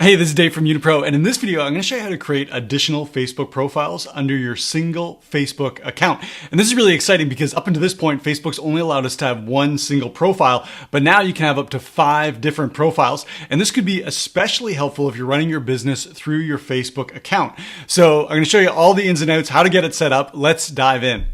Hey, this is Dave from YunaPRO, and in this video, I'm going to show you how to create additional Facebook profiles under your single Facebook account. And this is really exciting because up until this point, Facebook's only allowed us to have one single profile, but now you can have up to 5 different profiles. And this could be especially helpful if you're running your business through your Facebook account. So I'm going to show you all the ins and outs, how to get it set up. Let's dive in.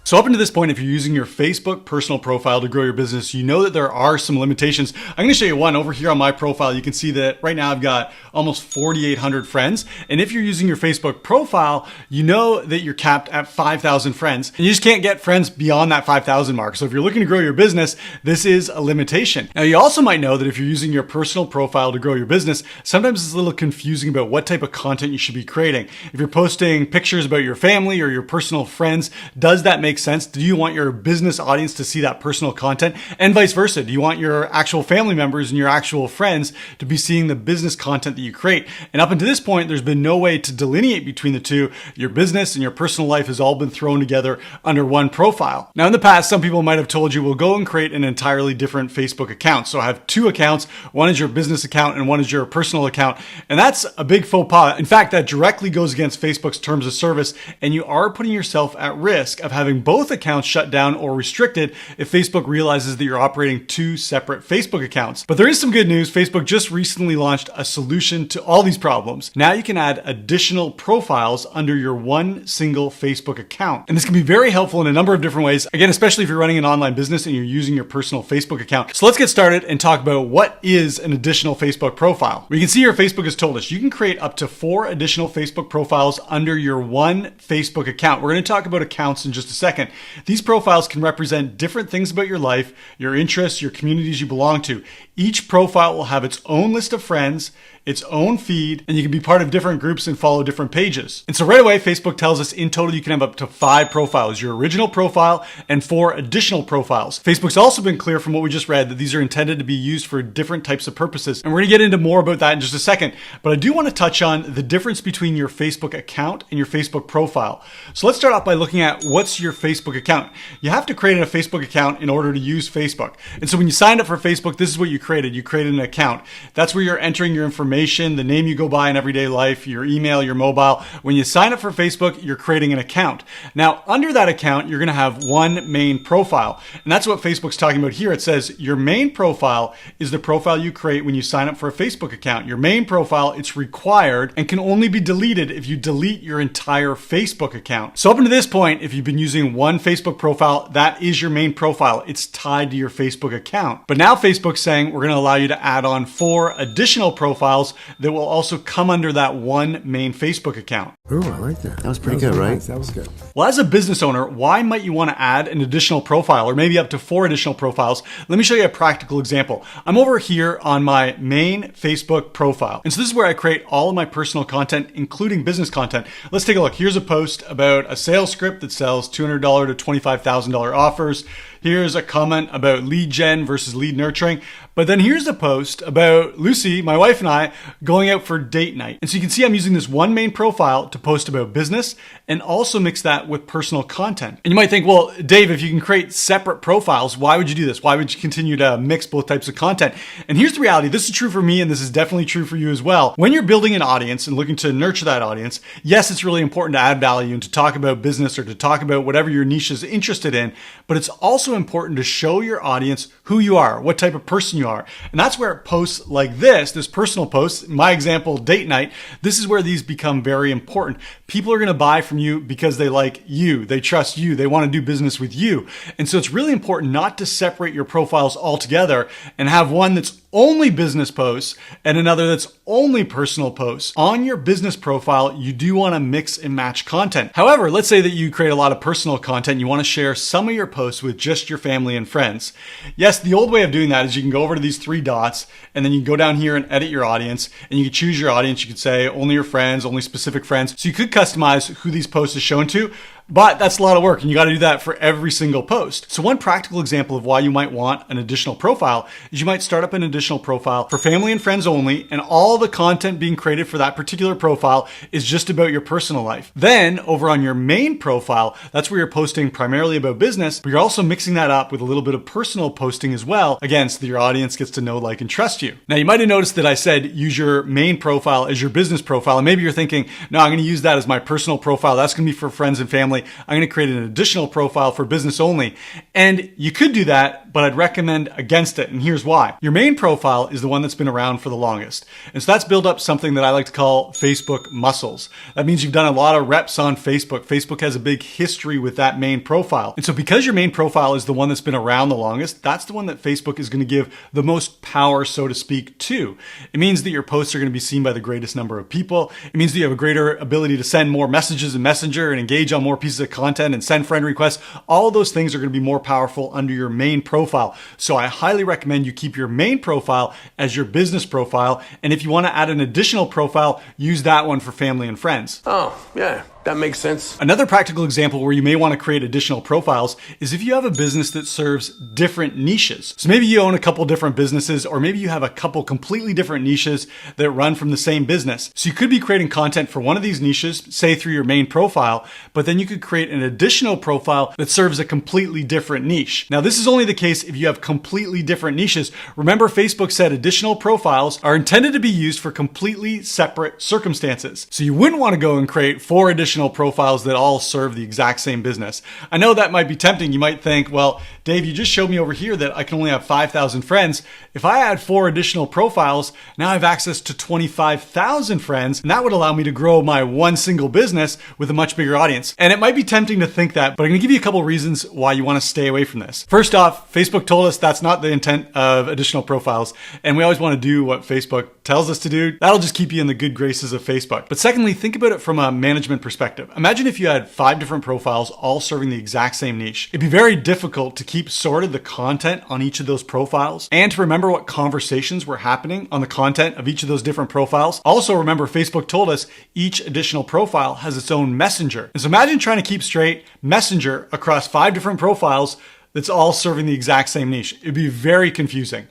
So up until this point, if you're using your Facebook personal profile to grow your business, you know that there are some limitations. I'm going to show you one over here on my profile. You can see that right now I've got almost 4,800 friends. And if you're using your Facebook profile, you know that you're capped at 5,000 friends. And you just can't get friends beyond that 5,000 mark. So if you're looking to grow your business, this is a limitation. Now, you also might know that if you're using your personal profile to grow your business, sometimes it's a little confusing about what type of content you should be creating. If you're posting pictures about your family or your personal friends, does that make sense? Do you want your business audience to see that personal content? And vice versa. Do you want your actual family members and your actual friends to be seeing the business content that you create? And up until this point, there's been no way to delineate between the two. Your business and your personal life has all been thrown together under one profile. Now, in the past, some people might have told you, well, go and create an entirely different Facebook account. So I have 2 accounts. One is your business account and one is your personal account. And that's a big faux pas. In fact, that directly goes against Facebook's terms of service. And you are putting yourself at risk of having both accounts shut down or restricted if Facebook realizes that you're operating 2 separate Facebook accounts. But there is some good news. Facebook just recently launched a solution to all these problems. Now you can add additional profiles under your one single Facebook account. And this can be very helpful in a number of different ways. Again, especially if you're running an online business and you're using your personal Facebook account. So let's get started and talk about what is an additional Facebook profile. We can see here Facebook has told us you can create up to 4 additional Facebook profiles under your one Facebook account. We're going to talk about accounts in just a second. These profiles can represent different things about your life, your interests, your communities you belong to. Each profile will have its own list of friends, its own feed, and you can be part of different groups and follow different pages. And so right away, Facebook tells us in total you can have up to 5 profiles, your original profile and 4 additional profiles. Facebook's also been clear from what we just read that these are intended to be used for different types of purposes. And we're going to get into more about that in just a second. But I do want to touch on the difference between your Facebook account and your Facebook profile. So let's start off by looking at what's your Facebook account. You have to create a Facebook account in order to use Facebook. And so when you signed up for Facebook, this is what you created. You created an account. That's where you're entering your information, the name you go by in everyday life, your email, your mobile. When you sign up for Facebook, you're creating an account. Now, under that account, you're going to have one main profile. And that's what Facebook's talking about here. It says your main profile is the profile you create when you sign up for a Facebook account. Your main profile, it's required and can only be deleted if you delete your entire Facebook account. So up until this point, if you've been using one Facebook profile, that is your main profile. It's tied to your Facebook account. But now Facebook's saying we're going to allow you to add on 4 additional profiles that will also come under that one main Facebook account. Ooh, I like that. That was pretty good, right? That was good. Well, as a business owner, why might you want to add an additional profile or maybe up to 4 additional profiles? Let me show you a practical example. I'm over here on my main Facebook profile. And so this is where I create all of my personal content, including business content. Let's take a look. Here's a post about a sales script that sells $200 to $25,000 offers. Here's a comment about lead gen versus lead nurturing. But then here's a post about Lucy, my wife, and I going out for date night. And so you can see I'm using this one main profile to post about business and also mix that with personal content. And you might think, well, Dave, if you can create separate profiles, why would you do this? Why would you continue to mix both types of content? And here's the reality. This is true for me, and this is definitely true for you as well. When you're building an audience and looking to nurture that audience, yes, it's really important to add value and to talk about business or to talk about whatever your niche is interested in, but it's also important to show your audience who you are, what type of person you are. And that's where posts like this personal post, my example, date night, this is where these become very important. People are going to buy from you because they like you, they trust you, they want to do business with you. And so it's really important not to separate your profiles altogether and have one that's only business posts and another that's only personal posts. On your business profile, you do want to mix and match content. However, let's say that you create a lot of personal content. You want to share some of your posts with just your family and friends. Yes, the old way of doing that is you can go over to these 3 dots and then you go down here and edit your audience and you can choose your audience. You could say only your friends, only specific friends. So you could customize who these posts are shown to. But that's a lot of work, and you got to do that for every single post. So one practical example of why you might want an additional profile is you might start up an additional profile for family and friends only, and all the content being created for that particular profile is just about your personal life. Then over on your main profile, that's where you're posting primarily about business, but you're also mixing that up with a little bit of personal posting as well, again, so that your audience gets to know, like, and trust you. Now, you might have noticed that I said use your main profile as your business profile, and maybe you're thinking, no, I'm going to use that as my personal profile. That's going to be for friends and family. I'm going to create an additional profile for business only. And you could do that, but I'd recommend against it. And here's why. Your main profile is the one that's been around for the longest. And so that's built up something that I like to call Facebook muscles. That means you've done a lot of reps on Facebook. Facebook has a big history with that main profile. And so because your main profile is the one that's been around the longest, that's the one that Facebook is going to give the most power, so to speak, to. It means that your posts are going to be seen by the greatest number of people. It means that you have a greater ability to send more messages in Messenger and engage on more pieces of content and send friend requests. All of those things are going to be more powerful under your main profile. So I highly recommend you keep your main profile as your business profile. And if you want to add an additional profile, use that one for family and friends. Oh, yeah. That makes sense. Another practical example where you may want to create additional profiles is if you have a business that serves different niches. So maybe you own a couple different businesses, or maybe you have a couple completely different niches that run from the same business. So you could be creating content for one of these niches, say through your main profile, but then you could create an additional profile that serves a completely different niche. Now, this is only the case if you have completely different niches. Remember, Facebook said additional profiles are intended to be used for completely separate circumstances. So you wouldn't want to go and create 4 additional profiles that all serve the exact same business. I know that might be tempting. You might think, well, Dave, you just showed me over here that I can only have 5,000 friends. If I add 4 additional profiles, now I have access to 25,000 friends, and that would allow me to grow my one single business with a much bigger audience. And it might be tempting to think that, but I'm going to give you a couple reasons why you want to stay away from this. First off, Facebook told us that's not the intent of additional profiles, and we always want to do what Facebook tells us to do. That'll just keep you in the good graces of Facebook. But secondly, think about it from a management perspective. Imagine if you had 5 different profiles all serving the exact same niche. It'd be very difficult to keep sorted the content on each of those profiles and to remember what conversations were happening on the content of each of those different profiles. Also, remember, Facebook told us each additional profile has its own messenger. And so imagine trying to keep straight messenger across 5 different profiles that's all serving the exact same niche. It'd be very confusing.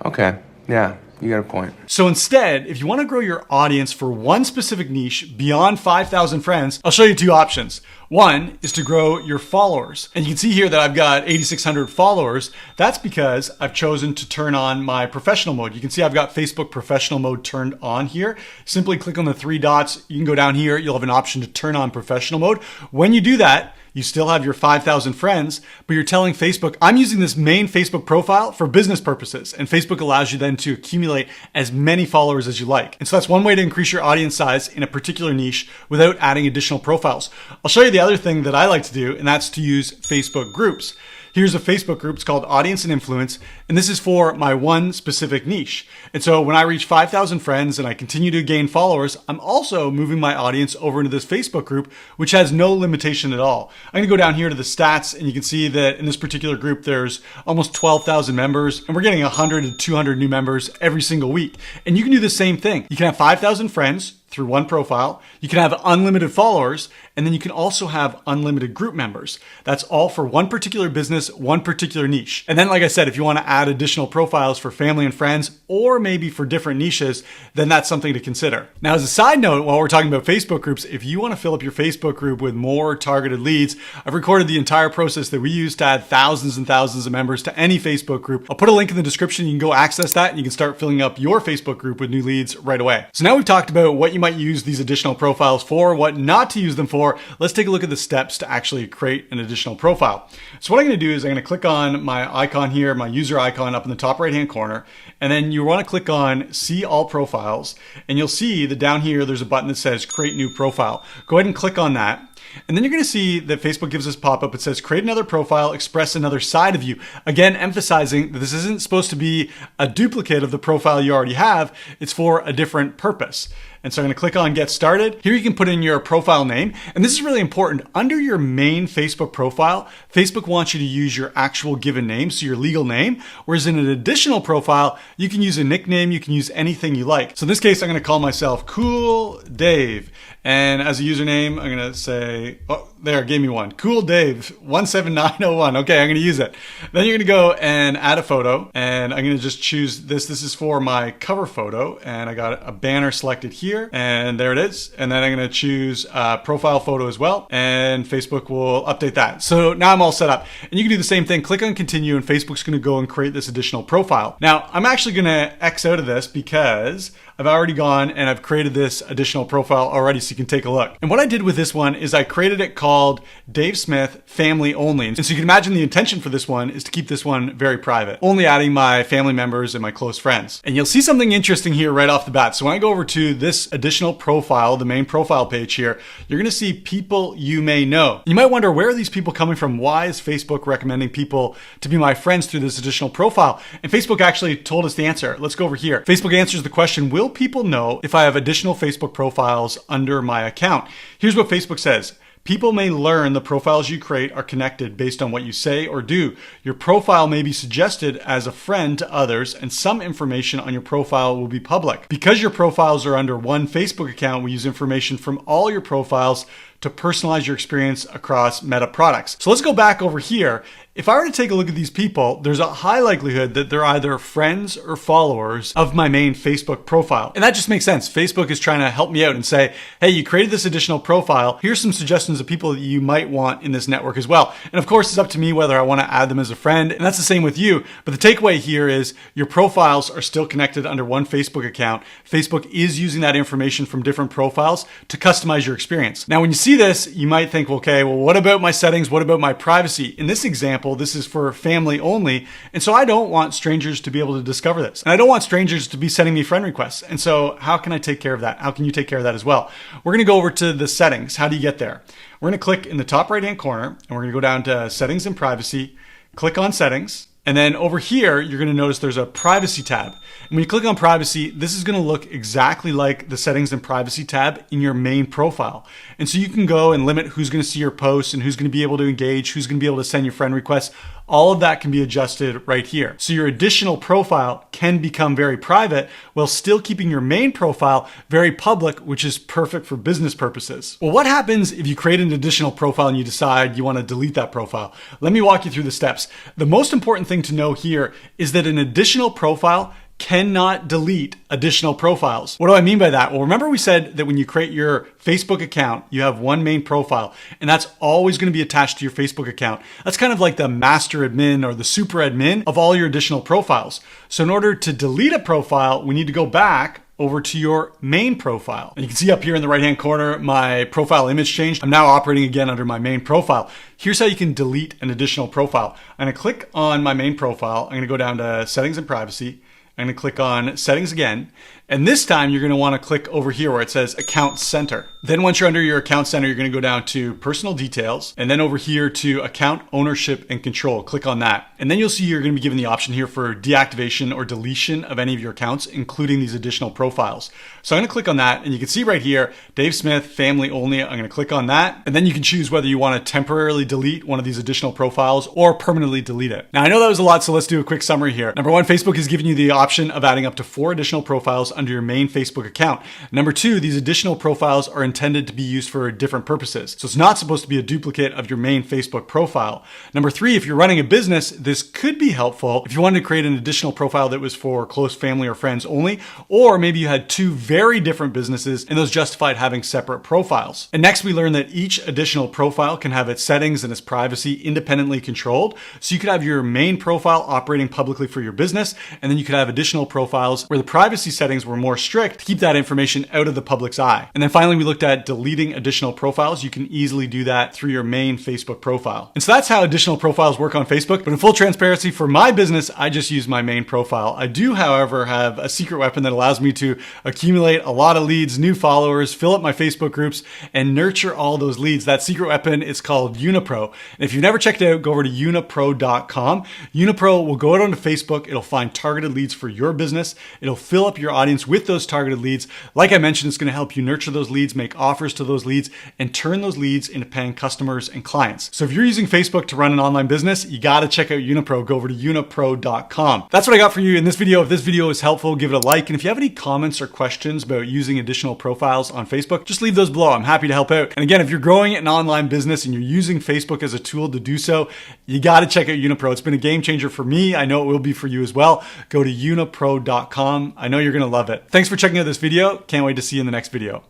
Okay. Yeah. You got a point. So instead, if you want to grow your audience for one specific niche beyond 5,000 friends, I'll show you 2 options. One is to grow your followers. And you can see here that I've got 8,600 followers. That's because I've chosen to turn on my professional mode. You can see I've got Facebook professional mode turned on here. Simply click on the 3 dots. You can go down here. You'll have an option to turn on professional mode. When you do that, you still have your 5,000 friends, but you're telling Facebook, I'm using this main Facebook profile for business purposes. And Facebook allows you then to accumulate as many followers as you like. And so that's one way to increase your audience size in a particular niche without adding additional profiles. I'll show you the other thing that I like to do, and that's to use Facebook groups. Here's a Facebook group. It's called Audience and Influence, and this is for my one specific niche. And so when I reach 5,000 friends and I continue to gain followers, I'm also moving my audience over into this Facebook group, which has no limitation at all. I'm going to go down here to the stats, and you can see that in this particular group, there's almost 12,000 members, and we're getting 100 to 200 new members every single week. And you can do the same thing. You can have 5,000 friends through one profile. You can have unlimited followers, and then you can also have unlimited group members. That's all for one particular business, one particular niche. And then, like I said, if you want to add additional profiles for family and friends, or maybe for different niches, then that's something to consider. Now, as a side note, while we're talking about Facebook groups, if you want to fill up your Facebook group with more targeted leads, I've recorded the entire process that we use to add thousands and thousands of members to any Facebook group. I'll put a link in the description. You can go access that, and you can start filling up your Facebook group with new leads right away. So now we've talked about what you might use these additional profiles for, what not to use them for. Let's take a look at the steps to actually create an additional profile. So what I'm going to do is I'm going to click on my icon here, my user icon up in the top right hand corner, and then you want to click on see all profiles, and you'll see that down here there's a button that says create new profile. Go ahead and click on that. And then you're going to see that Facebook gives us pop-up. It says create another profile, express another side of you. Again, emphasizing that this isn't supposed to be a duplicate of the profile you already have. It's for a different purpose. And so I'm going to click on get started. Here you can put in your profile name. And this is really important. Under your main Facebook profile, Facebook wants you to use your actual given name, so your legal name. Whereas in an additional profile, you can use a nickname. You can use anything you like. So in this case, I'm going to call myself Cool Dave. And as a username, I'm going to say, There, gave me one. Cool Dave, 17901. Okay, I'm gonna use it. Then you're gonna go and add a photo, and I'm gonna just choose this. This is for my cover photo, and I got a banner selected here, and there it is. And then I'm gonna choose a profile photo as well, and Facebook will update that. So now I'm all set up. And you can do the same thing. Click on continue, and Facebook's gonna go and create this additional profile. Now, I'm actually gonna X out of this because I've already gone and I've created this additional profile already, so you can take a look. And what I did with this one is I created it called Dave Smith Family Only. And so you can imagine the intention for this one is to keep this one very private, only adding my family members and my close friends. And you'll see something interesting here right off the bat. So when I go over to this additional profile, the main profile page here, you're gonna see people you may know. You might wonder, where are these people coming from? Why is Facebook recommending people to be my friends through this additional profile? And Facebook actually told us the answer. Let's go over here. Facebook answers the question, will people know if I have additional Facebook profiles under my account? Here's what Facebook says. People may learn the profiles you create are connected based on what you say or do. Your profile may be suggested as a friend to others, and some information on your profile will be public. Because your profiles are under one Facebook account, we use information from all your profiles to personalize your experience across Meta products. So let's go back over here. If I were to take a look at these people, there's a high likelihood that they're either friends or followers of my main Facebook profile. And that just makes sense. Facebook is trying to help me out and say, hey, you created this additional profile. Here's some suggestions of people that you might want in this network as well. And of course, it's up to me whether I want to add them as a friend. And that's the same with you. But the takeaway here is your profiles are still connected under one Facebook account. Facebook is using that information from different profiles to customize your experience. Now, when you see this, you might think, okay, well, what about my settings? What about my privacy? In this example, this is for family only. And so I don't want strangers to be able to discover this. And I don't want strangers to be sending me friend requests. And so how can I take care of that? How can you take care of that as well? We're going to go over to the settings. How do you get there? We're going to click in the top right-hand corner, and we're going to go down to settings and privacy, click on settings. And then over here, you're going to notice there's a privacy tab. And when you click on privacy, this is going to look exactly like the settings and privacy tab in your main profile. And so you can go and limit who's going to see your posts and who's going to be able to engage, who's going to be able to send your friend requests. All of that can be adjusted right here. So your additional profile can become very private while still keeping your main profile very public, which is perfect for business purposes. Well, what happens if you create an additional profile and you decide you want to delete that profile? Let me walk you through the steps. The most important thing to know here is that an additional profile cannot delete additional profiles. What do I mean by that? Well, remember we said that when you create your Facebook account, you have one main profile, and that's always going to be attached to your Facebook account. That's kind of like the master admin or the super admin of all your additional profiles. So in order to delete a profile, we need to go back over to your main profile. And you can see up here in the right-hand corner, my profile image changed. I'm now operating again under my main profile. Here's how you can delete an additional profile. I'm gonna click on my main profile. I'm gonna go down to settings and privacy. I'm going to click on settings again. And this time you're going to want to click over here where it says account center. Then once you're under your account center, you're going to go down to personal details and then over here to account ownership and control. Click on that. And then you'll see you're going to be given the option here for deactivation or deletion of any of your accounts, including these additional profiles. So I'm going to click on that, and you can see right here, Dave Smith, family only. I'm going to click on that. And then you can choose whether you want to temporarily delete one of these additional profiles or permanently delete it. Now I know that was a lot, so let's do a quick summary here. Number one, Facebook has given you the option of adding up to 4 additional profiles under your main Facebook account. Number 2, these additional profiles are intended to be used for different purposes. So it's not supposed to be a duplicate of your main Facebook profile. Number 3, if you're running a business, this could be helpful if you wanted to create an additional profile that was for close family or friends only, or maybe you had 2 very different businesses and those justified having separate profiles. And next we learned that each additional profile can have its settings and its privacy independently controlled. So you could have your main profile operating publicly for your business, and then you could have additional profiles where the privacy settings were more strict to keep that information out of the public's eye. And then finally, we looked at deleting additional profiles. You can easily do that through your main Facebook profile. And so that's how additional profiles work on Facebook. But in full transparency, for my business, I just use my main profile. I do, however, have a secret weapon that allows me to accumulate a lot of leads, new followers, fill up my Facebook groups, and nurture all those leads. That secret weapon is called YunaPRO. And if you've never checked it out, go over to YunaPRO.com. YunaPRO will go out onto Facebook. It'll find targeted leads for your business. It'll fill up your audience audience with those targeted leads. Like I mentioned, it's going to help you nurture those leads, make offers to those leads, and turn those leads into paying customers and clients. So if you're using Facebook to run an online business, you got to check out YunaPRO. Go over to YunaPRO.com. That's what I got for you in this video. If this video is helpful, give it a like. And if you have any comments or questions about using additional profiles on Facebook, just leave those below. I'm happy to help out. And again, if you're growing an online business and you're using Facebook as a tool to do so, you got to check out YunaPRO. It's been a game changer for me. I know it will be for you as well. Go to YunaPRO.com. I know you're going to love it. Thanks for checking out this video. Can't wait to see you in the next video.